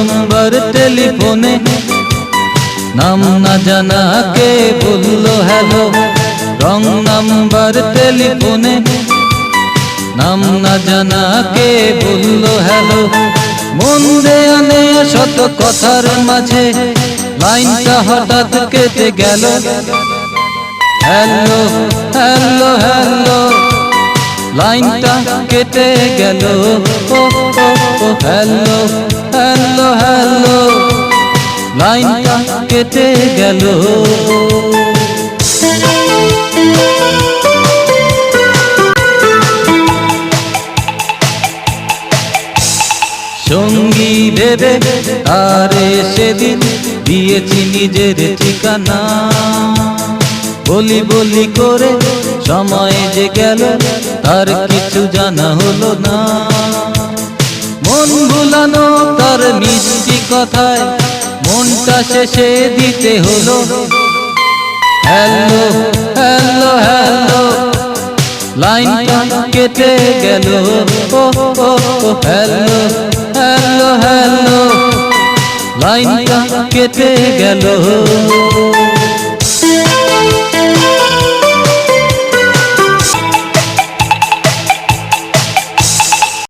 Number টেলিফোনে, নাম না জানা কে বললো হ্যালো। রং নাম্বার টেলিফোনে, নাম না জানা কে বললো হ্যালো। মন দেয়া নেয়া শত কথার মাঝে লাইনটা হঠাৎ কেটে গেল। হ্যালো হ্যালো হ্যালো, লাইনটা কেটে গেল। ও ও ও হ্যালো হ্যালো হ্যালো, লাইনটা কেটে গেল। সঙ্গী ভেবে তারে সেদিন দিয়েছি নিজের ঠিকানা। বলি বলি করে সময় যে গেল, তার কিছু জানা হলো না। মন ভুলানো তার মিষ্টি কথায় মনটা শেষে দিতে হলো। হ্যালো হ্যালো হ্যালো, লাইনটা কেটে গেল। ও ও ও হ্যালো হ্যালো হ্যালো, লাইনটা কেটে গেল।